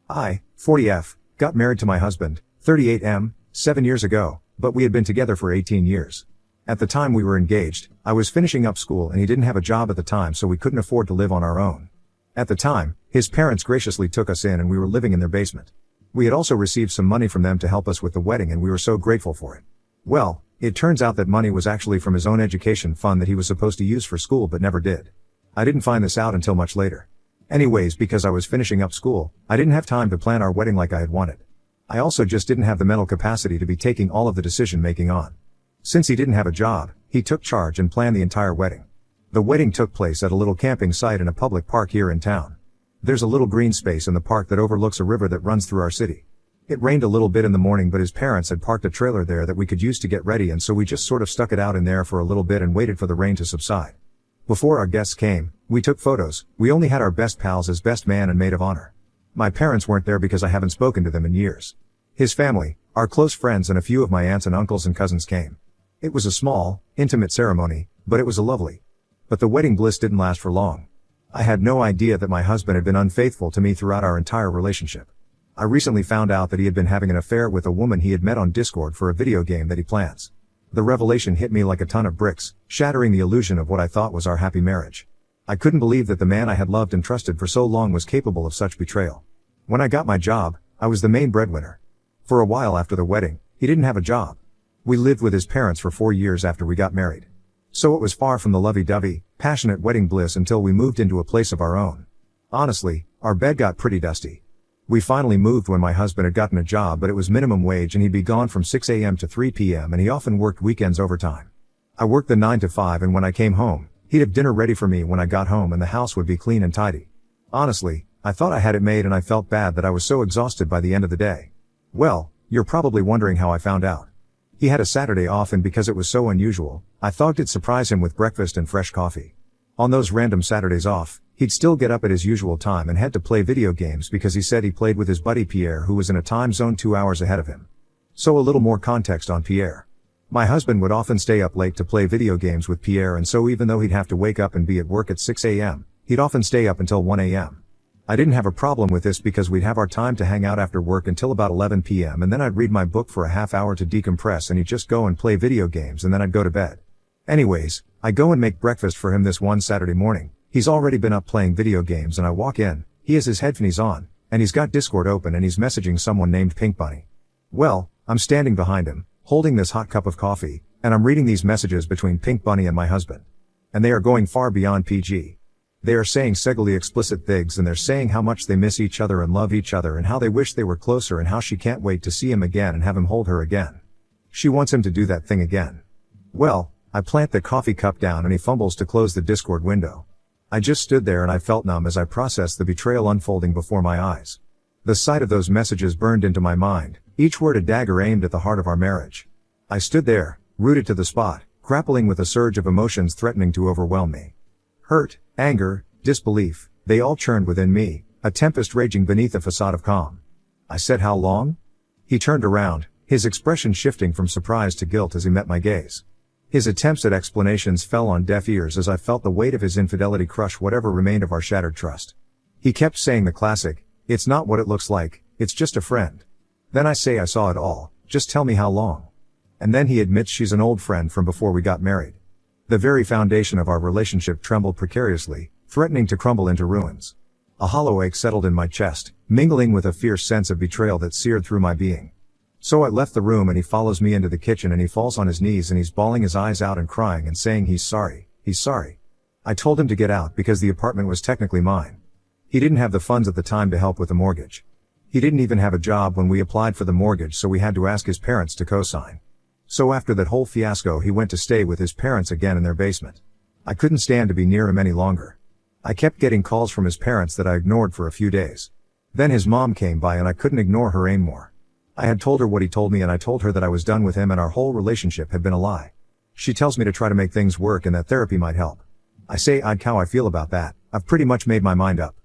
I, 40F, got married to my husband, 38M, 7 years ago, but we had been together for 18 years. At the time we were engaged, I was finishing up school and he didn't have a job at the time, so we couldn't afford to live on our own. At the time, his parents graciously took us in and we were living in their basement. We had also received some money from them to help us with the wedding and we were so grateful for it. Well, it turns out that money was actually from his own education fund that he was supposed to use for school but never did. I didn't find this out until much later. Anyways, because I was finishing up school, I didn't have time to plan our wedding like I had wanted. I also just didn't have the mental capacity to be taking all of the decision making on. Since he didn't have a job, he took charge and planned the entire wedding. The wedding took place at a little camping site in a public park here in town. There's a little green space in the park that overlooks a river that runs through our city. It rained a little bit in the morning, but his parents had parked a trailer there that we could use to get ready, and so we just sort of stuck it out in there for a little bit and waited for the rain to subside. Before our guests came, we took photos. We only had our best pals as best man and maid of honor. My parents weren't there because I haven't spoken to them in years. His family, our close friends, and a few of my aunts and uncles and cousins came. It was a small, intimate ceremony, but it was lovely. But the wedding bliss didn't last for long. I had no idea that my husband had been unfaithful to me throughout our entire relationship. I recently found out that he had been having an affair with a woman he had met on Discord for a video game that he plans. The revelation hit me like a ton of bricks, shattering the illusion of what I thought was our happy marriage. I couldn't believe that the man I had loved and trusted for so long was capable of such betrayal. When I got my job, I was the main breadwinner. For a while after the wedding, he didn't have a job. We lived with his parents for 4 years after we got married. So it was far from the lovey-dovey, passionate wedding bliss until we moved into a place of our own. Honestly, our bed got pretty dusty. We finally moved when my husband had gotten a job, but it was minimum wage and he'd be gone from 6 a.m. to 3 p.m. and he often worked weekends overtime. I worked the 9 to 5 and when I came home, he'd have dinner ready for me when I got home and the house would be clean and tidy. Honestly, I thought I had it made and I felt bad that I was so exhausted by the end of the day. Well, you're probably wondering how I found out. He had a Saturday off and because it was so unusual, I thought I'd surprise him with breakfast and fresh coffee. On those random Saturdays off, he'd still get up at his usual time and head to play video games because he said he played with his buddy Pierre, who was in a time zone 2 hours ahead of him. So a little more context on Pierre. My husband would often stay up late to play video games with Pierre, and so even though he'd have to wake up and be at work at 6 a.m., he'd often stay up until 1 a.m. I didn't have a problem with this because we'd have our time to hang out after work until about 11 p.m. and then I'd read my book for a half hour to decompress and he'd just go and play video games and then I'd go to bed. Anyways, I go and make breakfast for him this one Saturday morning. He's already been up playing video games and I walk in, he has his headphones on, and he's got Discord open and he's messaging someone named Pink Bunny. Well, I'm standing behind him, holding this hot cup of coffee, and I'm reading these messages between Pink Bunny and my husband. And they are going far beyond PG. They are saying sexually explicit things and they're saying how much they miss each other and love each other and how they wish they were closer and how she can't wait to see him again and have him hold her again. She wants him to do that thing again. Well, I plant the coffee cup down and he fumbles to close the Discord window. I just stood there and I felt numb as I processed the betrayal unfolding before my eyes. The sight of those messages burned into my mind, each word a dagger aimed at the heart of our marriage. I stood there, rooted to the spot, grappling with a surge of emotions threatening to overwhelm me. Hurt, anger, disbelief, they all churned within me, a tempest raging beneath a facade of calm. I said, "How long?" He turned around, his expression shifting from surprise to guilt as he met my gaze. His attempts at explanations fell on deaf ears as I felt the weight of his infidelity crush whatever remained of our shattered trust. He kept saying the classic, "It's not what it looks like, it's just a friend." Then I say, "I saw it all, just tell me how long." And then he admits she's an old friend from before we got married. The very foundation of our relationship trembled precariously, threatening to crumble into ruins. A hollow ache settled in my chest, mingling with a fierce sense of betrayal that seared through my being. So I left the room and he follows me into the kitchen and he falls on his knees and he's bawling his eyes out and crying and saying he's sorry. I told him to get out because the apartment was technically mine. He didn't have the funds at the time to help with the mortgage. He didn't even have a job when we applied for the mortgage, so we had to ask his parents to co-sign. So after that whole fiasco he went to stay with his parents again in their basement. I couldn't stand to be near him any longer. I kept getting calls from his parents that I ignored for a few days. Then his mom came by and I couldn't ignore her anymore. I had told her what he told me and I told her that I was done with him and our whole relationship had been a lie. She tells me to try to make things work and that therapy might help. I say, "I'd how I feel about that, I've pretty much made my mind up."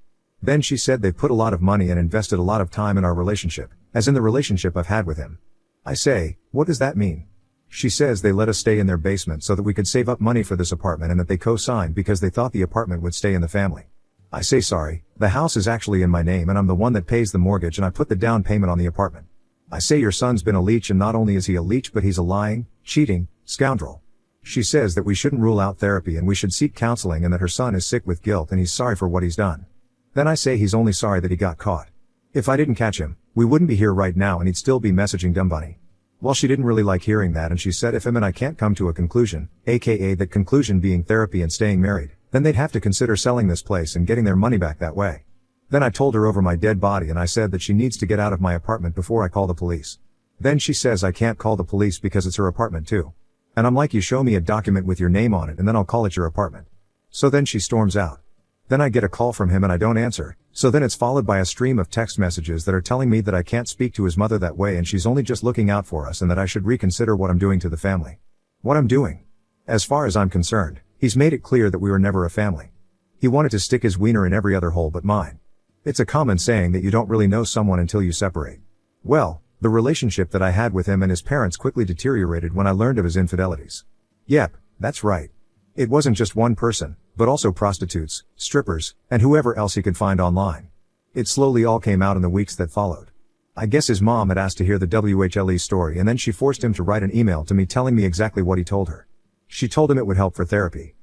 Then she said they put a lot of money and invested a lot of time in our relationship, as in the relationship I've had with him. I say, "What does that mean?" She says they let us stay in their basement so that we could save up money for this apartment and that they co-signed because they thought the apartment would stay in the family. I say sorry, the house is actually in my name and I'm the one that pays the mortgage and I put the down payment on the apartment. I say your son's been a leech and not only is he a leech but he's a lying, cheating, scoundrel. She says that we shouldn't rule out therapy and we should seek counseling and that her son is sick with guilt and he's sorry for what he's done. Then I say he's only sorry that he got caught. If I didn't catch him, we wouldn't be here right now and he'd still be messaging Dumb Bunny. Well, she didn't really like hearing that and she said if him and I can't come to a conclusion, aka that conclusion being therapy and staying married, then they'd have to consider selling this place and getting their money back that way. Then I told her over my dead body and I said that she needs to get out of my apartment before I call the police. Then she says I can't call the police because it's her apartment too. And I'm like, you show me a document with your name on it and then I'll call it your apartment. So then she storms out. Then I get a call from him and I don't answer, so then it's followed by a stream of text messages that are telling me that I can't speak to his mother that way and she's only just looking out for us and that I should reconsider what I'm doing to the family. What I'm doing? As far as I'm concerned, he's made it clear that we were never a family. He wanted to stick his wiener in every other hole but mine. It's a common saying that you don't really know someone until you separate. Well, the relationship that I had with him and his parents quickly deteriorated when I learned of his infidelities. Yep, that's right. It wasn't just one person, but also prostitutes, strippers, and whoever else he could find online. It slowly all came out in the weeks that followed. I guess his mom had asked to hear the WHLE story and then she forced him to write an email to me telling me exactly what he told her. She told him it would help for therapy.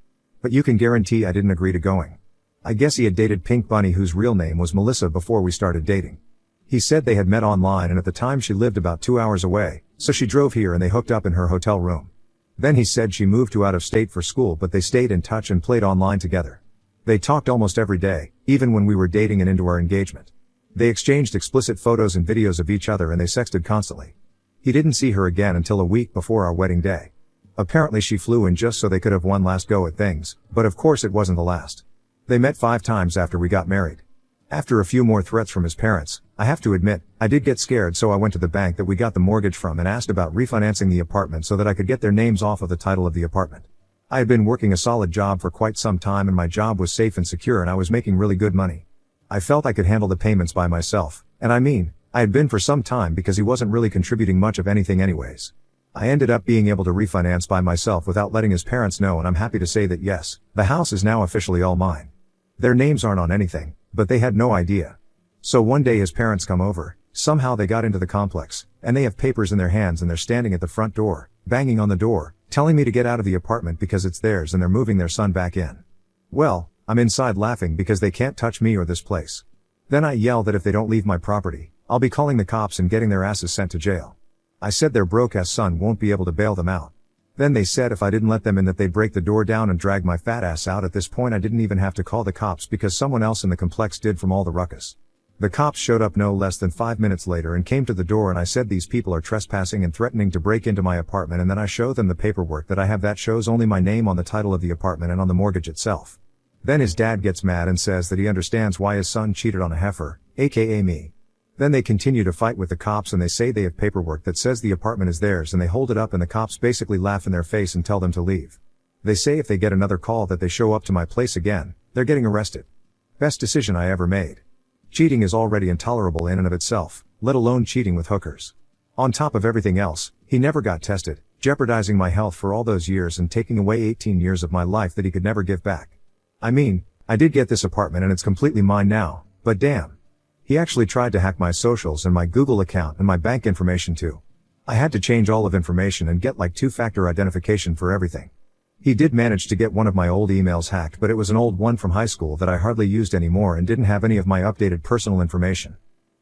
But you can guarantee I didn't agree to going. I guess he had dated Pink Bunny, whose real name was Melissa, before we started dating. He said they had met online and at the time she lived about 2 hours away, so she drove here and they hooked up in her hotel room. Then he said she moved to out of state for school but they stayed in touch and played online together. They talked almost every day, even when we were dating and into our engagement. They exchanged explicit photos and videos of each other and they sexted constantly. He didn't see her again until a week before our wedding day. Apparently she flew in just so they could have one last go at things, but of course it wasn't the last. They met 5 times after we got married. After a few more threats from his parents, I have to admit, I did get scared, so I went to the bank that we got the mortgage from and asked about refinancing the apartment so that I could get their names off of the title of the apartment. I had been working a solid job for quite some time and my job was safe and secure and I was making really good money. I felt I could handle the payments by myself, and I had been for some time because he wasn't really contributing much of anything anyways. I ended up being able to refinance by myself without letting his parents know, and I'm happy to say that yes, the house is now officially all mine. Their names aren't on anything, but they had no idea. So one day his parents come over, somehow they got into the complex, and they have papers in their hands and they're standing at the front door, banging on the door, telling me to get out of the apartment because it's theirs and they're moving their son back in. Well, I'm inside laughing because they can't touch me or this place. Then I yell that if they don't leave my property, I'll be calling the cops and getting their asses sent to jail. I said their broke-ass son won't be able to bail them out. Then they said if I didn't let them in that they'd break the door down and drag my fat ass out. At this point I didn't even have to call the cops because someone else in the complex did from all the ruckus. The cops showed up no less than 5 minutes later and came to the door and I said these people are trespassing and threatening to break into my apartment, and then I show them the paperwork that I have that shows only my name on the title of the apartment and on the mortgage itself. Then his dad gets mad and says that he understands why his son cheated on a heifer, aka me. Then they continue to fight with the cops and they say they have paperwork that says the apartment is theirs and they hold it up and the cops basically laugh in their face and tell them to leave. They say if they get another call that they show up to my place again, they're getting arrested. Best decision I ever made. Cheating is already intolerable in and of itself, let alone cheating with hookers. On top of everything else, he never got tested, jeopardizing my health for all those years and taking away 18 years of my life that he could never give back. I mean, I did get this apartment and it's completely mine now, but damn. He actually tried to hack my socials and my Google account and my bank information too. I had to change all of information and get like 2-factor identification for everything. He did manage to get one of my old emails hacked, but it was an old one from high school that I hardly used anymore and didn't have any of my updated personal information.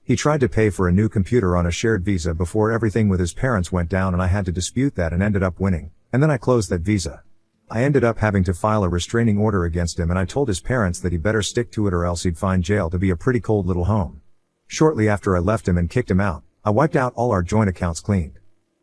He tried to pay for a new computer on a shared visa before everything with his parents went down and I had to dispute that and ended up winning, and then I closed that visa. I ended up having to file a restraining order against him and I told his parents that he better stick to it or else he'd find jail to be a pretty cold little home. Shortly after I left him and kicked him out, I wiped out all our joint accounts cleaned.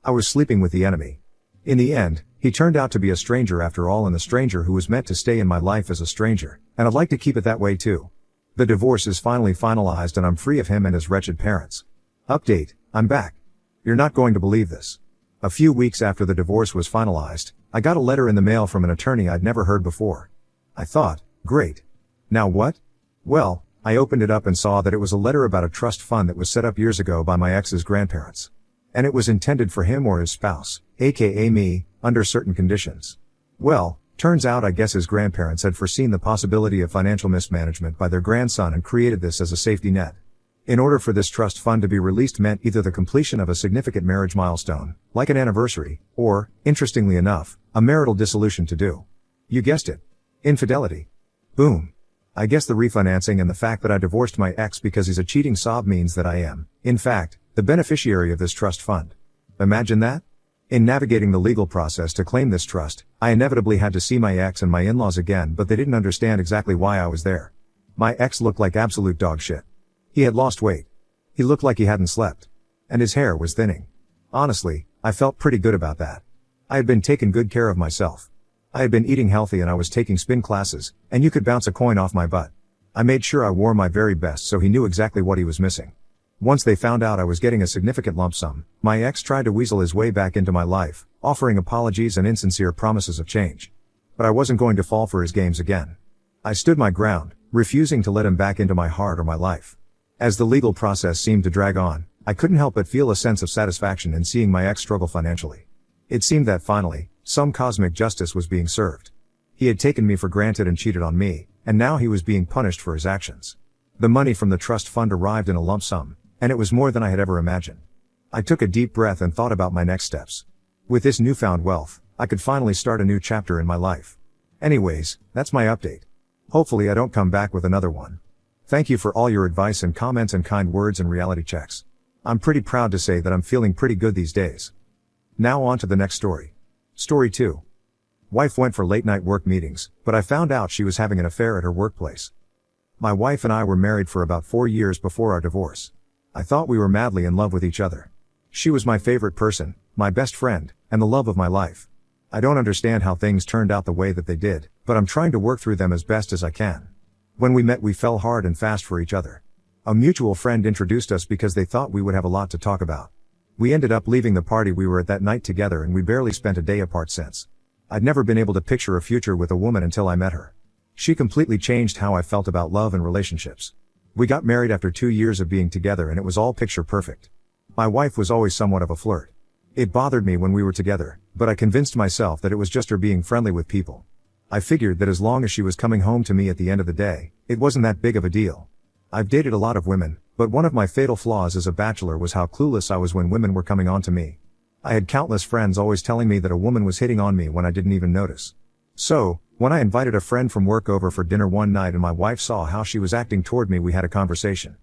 I was sleeping with the enemy. In the end, he turned out to be a stranger after all, and the stranger who was meant to stay in my life as a stranger, and I'd like to keep it that way too. The divorce is finally finalized and I'm free of him and his wretched parents. Update, I'm back. You're not going to believe this. A few weeks after the divorce was finalized, I got a letter in the mail from an attorney I'd never heard before. I thought, great. Now what? Well, I opened it up and saw that it was a letter about a trust fund that was set up years ago by my ex's grandparents. And it was intended for him or his spouse, aka me, under certain conditions. Well, Turns out I guess his grandparents had foreseen the possibility of financial mismanagement by their grandson and created this as a safety net. In order for this trust fund to be released meant either the completion of a significant marriage milestone, like an anniversary, or, interestingly enough, a marital dissolution to do. You guessed it. Infidelity. Boom. I guess the refinancing and the fact that I divorced my ex because he's a cheating sob means that I am, in fact, the beneficiary of this trust fund. Imagine that? In navigating the legal process to claim this trust, I inevitably had to see my ex and my in-laws again, but they didn't understand exactly why I was there. My ex looked like absolute dog shit. He had lost weight. He looked like he hadn't slept. And his hair was thinning. Honestly, I felt pretty good about that. I had been taking good care of myself. I had been eating healthy and I was taking spin classes, and you could bounce a coin off my butt. I made sure I wore my very best so he knew exactly what he was missing. Once they found out I was getting a significant lump sum, my ex tried to weasel his way back into my life, offering apologies and insincere promises of change. But I wasn't going to fall for his games again. I stood my ground, refusing to let him back into my heart or my life. As the legal process seemed to drag on, I couldn't help but feel a sense of satisfaction in seeing my ex struggle financially. It seemed that finally, some cosmic justice was being served. He had taken me for granted and cheated on me, and now he was being punished for his actions. The money from the trust fund arrived in a lump sum, and it was more than I had ever imagined. I took a deep breath and thought about my next steps. With this newfound wealth, I could finally start a new chapter in my life. Anyways, that's my update. Hopefully I don't come back with another one. Thank you for all your advice and comments and kind words and reality checks. I'm pretty proud to say that I'm feeling pretty good these days. Now on to the next story. Story 2. Wife went for late night work meetings, but I found out she was having an affair at her workplace. My wife and I were married for about 4 years before our divorce. I thought we were madly in love with each other. She was my favorite person, my best friend, and the love of my life. I don't understand how things turned out the way that they did, but I'm trying to work through them as best as I can. When we met we fell hard and fast for each other. A mutual friend introduced us because they thought we would have a lot to talk about. We ended up leaving the party we were at that night together and we barely spent a day apart since. I'd never been able to picture a future with a woman until I met her. She completely changed how I felt about love and relationships. We got married after 2 years of being together and it was all picture perfect. My wife was always somewhat of a flirt. It bothered me when we were together, but I convinced myself that it was just her being friendly with people. I figured that as long as she was coming home to me at the end of the day, it wasn't that big of a deal. I've dated a lot of women, but one of my fatal flaws as a bachelor was how clueless I was when women were coming on to me. I had countless friends always telling me that a woman was hitting on me when I didn't even notice. So, when I invited a friend from work over for dinner one night and my wife saw how she was acting toward me, we had a conversation.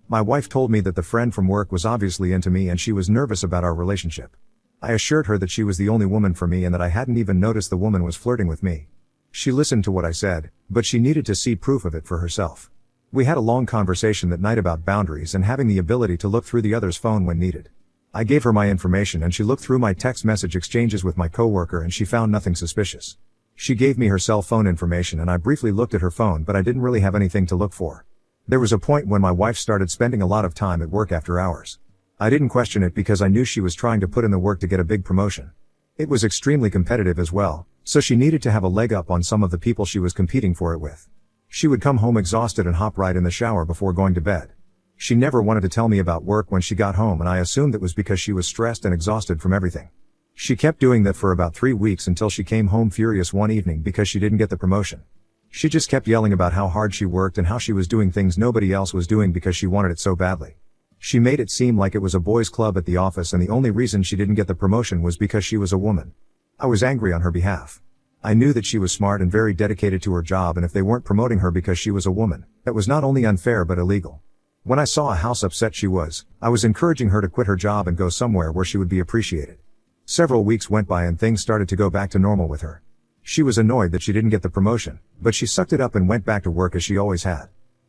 My wife told me that the friend from work was obviously into me and she was nervous about our relationship. I assured her that she was the only woman for me and that I hadn't even noticed the woman was flirting with me. She listened to what I said, but she needed to see proof of it for herself. We had a long conversation that night about boundaries and having the ability to look through the other's phone when needed. I gave her my information and she looked through my text message exchanges with my coworker and she found nothing suspicious. She gave me her cell phone information and I briefly looked at her phone, but I didn't really have anything to look for. There was a point when my wife started spending a lot of time at work after hours. I didn't question it because I knew she was trying to put in the work to get a big promotion. It was extremely competitive as well, so she needed to have a leg up on some of the people she was competing for it with. She would come home exhausted and hop right in the shower before going to bed. She never wanted to tell me about work when she got home and I assumed it was because she was stressed and exhausted from everything. She kept doing that for about 3 weeks until she came home furious one evening because she didn't get the promotion. She just kept yelling about how hard she worked and how she was doing things nobody else was doing because she wanted it so badly. She made it seem like it was a boys' club at the office and the only reason she didn't get the promotion was because she was a woman. I was angry on her behalf. I knew that she was smart and very dedicated to her job, and if they weren't promoting her because she was a woman, that was not only unfair but illegal. When I saw how upset she was, I was encouraging her to quit her job and go somewhere where she would be appreciated. Several weeks went by and things started to go back to normal with her. She was annoyed that she didn't get the promotion, but she sucked it up and went back to work as she always had.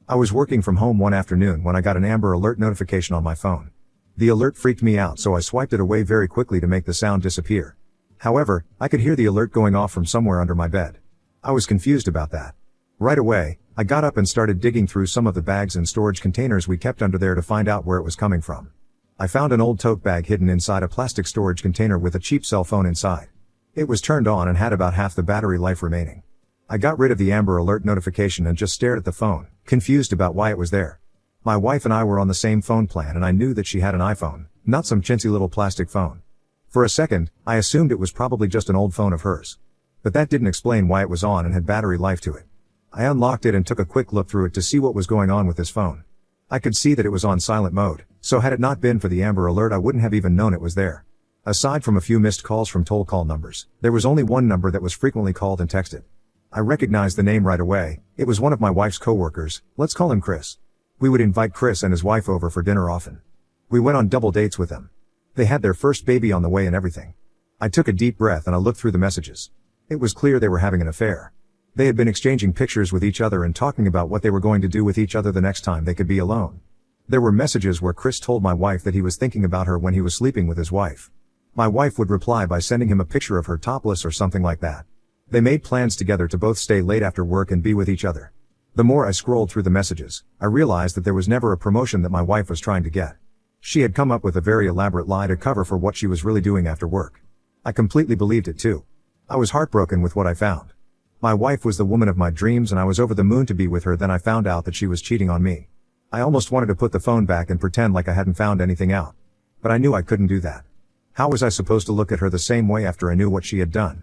I was working from home one afternoon when I got an Amber Alert notification on my phone. The alert freaked me out, so I swiped it away very quickly to make the sound disappear. However, I could hear the alert going off from somewhere under my bed. I was confused about that. Right away, I got up and started digging through some of the bags and storage containers we kept under there to find out where it was coming from. I found an old tote bag hidden inside a plastic storage container with a cheap cell phone inside. It was turned on and had about half the battery life remaining. I got rid of the Amber Alert notification and just stared at the phone, confused about why it was there. My wife and I were on the same phone plan and I knew that she had an iPhone, not some chintzy little plastic phone. For a second, I assumed it was probably just an old phone of hers. But that didn't explain why it was on and had battery life to it. I unlocked it and took a quick look through it to see what was going on with this phone. I could see that it was on silent mode, so had it not been for the Amber Alert I wouldn't have even known it was there. Aside from a few missed calls from toll call numbers, there was only one number that was frequently called and texted. I recognized the name right away. It was one of my wife's coworkers. Let's call him Chris. We would invite Chris and his wife over for dinner often. We went on double dates with them. They had their first baby on the way and everything. I took a deep breath and I looked through the messages. It was clear they were having an affair. They had been exchanging pictures with each other and talking about what they were going to do with each other the next time they could be alone. There were messages where Chris told my wife that he was thinking about her when he was sleeping with his wife. My wife would reply by sending him a picture of her topless or something like that. They made plans together to both stay late after work and be with each other. The more I scrolled through the messages, I realized that there was never a promotion that my wife was trying to get. She had come up with a very elaborate lie to cover for what she was really doing after work. I completely believed it too. I was heartbroken with what I found. My wife was the woman of my dreams and I was over the moon to be with her. Then I found out that she was cheating on me. I almost wanted to put the phone back and pretend like I hadn't found anything out. But I knew I couldn't do that. How was I supposed to look at her the same way after I knew what she had done?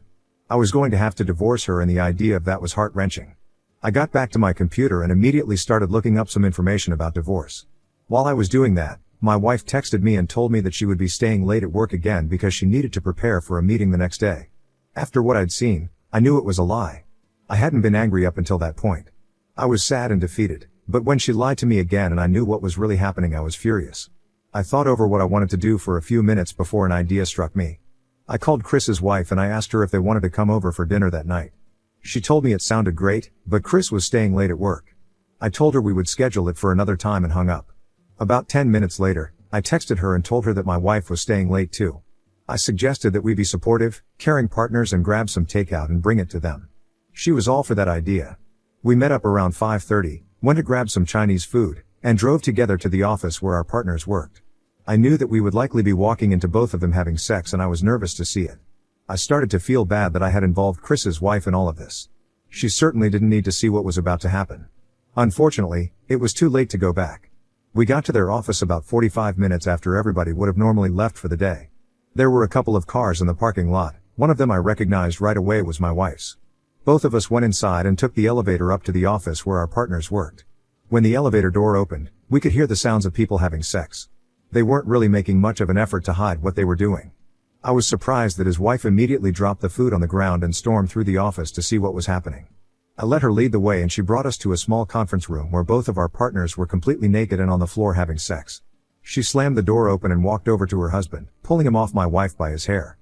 I was going to have to divorce her and the idea of that was heart-wrenching. I got back to my computer and immediately started looking up some information about divorce. While I was doing that, my wife texted me and told me that she would be staying late at work again because she needed to prepare for a meeting the next day. After what I'd seen, I knew it was a lie. I hadn't been angry up until that point. I was sad and defeated, but when she lied to me again and I knew what was really happening, I was furious. I thought over what I wanted to do for a few minutes before an idea struck me. I called Chris's wife and I asked her if they wanted to come over for dinner that night. She told me it sounded great, but Chris was staying late at work. I told her we would schedule it for another time and hung up. About 10 minutes later, I texted her and told her that my wife was staying late too. I suggested that we be supportive, caring partners and grab some takeout and bring it to them. She was all for that idea. We met up around 5:30, went to grab some Chinese food, and drove together to the office where our partners worked. I knew that we would likely be walking into both of them having sex and I was nervous to see it. I started to feel bad that I had involved Chris's wife in all of this. She certainly didn't need to see what was about to happen. Unfortunately, it was too late to go back. We got to their office about 45 minutes after everybody would have normally left for the day. There were a couple of cars in the parking lot. One of them I recognized right away was my wife's. Both of us went inside and took the elevator up to the office where our partners worked. When the elevator door opened, we could hear the sounds of people having sex. They weren't really making much of an effort to hide what they were doing. I was surprised that his wife immediately dropped the food on the ground and stormed through the office to see what was happening. I let her lead the way and she brought us to a small conference room where both of our partners were completely naked and on the floor having sex. She slammed the door open and walked over to her husband, pulling him off my wife by his hair.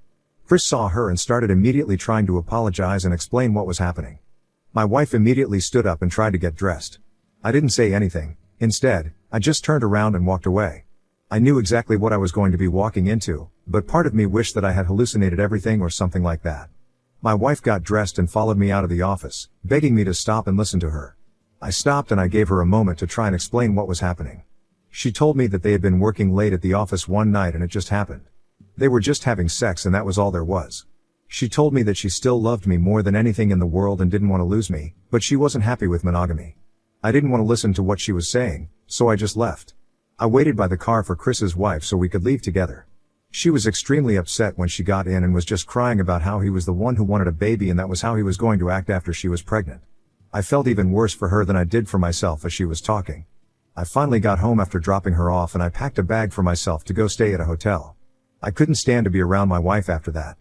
Chris saw her and started immediately trying to apologize and explain what was happening. My wife immediately stood up and tried to get dressed. I didn't say anything. Instead, I just turned around and walked away. I knew exactly what I was going to be walking into, but part of me wished that I had hallucinated everything or something like that. My wife got dressed and followed me out of the office, begging me to stop and listen to her. I stopped and I gave her a moment to try and explain what was happening. She told me that they had been working late at the office one night and it just happened. They were just having sex and that was all there was. She told me that she still loved me more than anything in the world and didn't want to lose me, but she wasn't happy with monogamy. I didn't want to listen to what she was saying, so I just left. I waited by the car for Chris's wife so we could leave together. She was extremely upset when she got in and was just crying about how he was the one who wanted a baby and that was how he was going to act after she was pregnant. I felt even worse for her than I did for myself as she was talking. I finally got home after dropping her off and I packed a bag for myself to go stay at a hotel. I couldn't stand to be around my wife after that.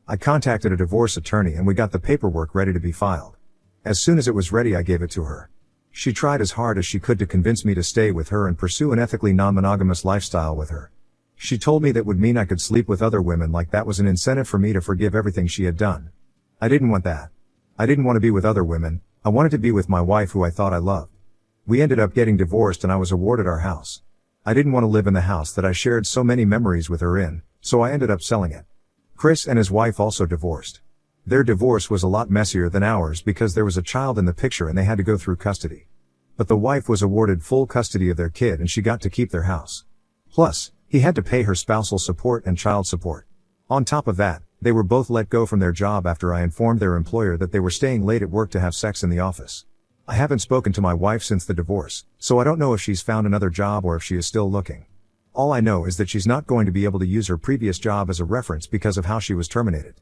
I contacted a divorce attorney and we got the paperwork ready to be filed. As soon as it was ready, I gave it to her. She tried as hard as she could to convince me to stay with her and pursue an ethically non-monogamous lifestyle with her. She told me that would mean I could sleep with other women, like that was an incentive for me to forgive everything she had done. I didn't want that. I didn't want to be with other women. I wanted to be with my wife who I thought I loved. We ended up getting divorced and I was awarded our house. I didn't want to live in the house that I shared so many memories with her in, so I ended up selling it. Chris and his wife also divorced. Their divorce was a lot messier than ours because there was a child in the picture and they had to go through custody. But the wife was awarded full custody of their kid and she got to keep their house. Plus, he had to pay her spousal support and child support. On top of that, they were both let go from their job after I informed their employer that they were staying late at work to have sex in the office. I haven't spoken to my wife since the divorce, so I don't know if she's found another job or if she is still looking. All I know is that she's not going to be able to use her previous job as a reference because of how she was terminated.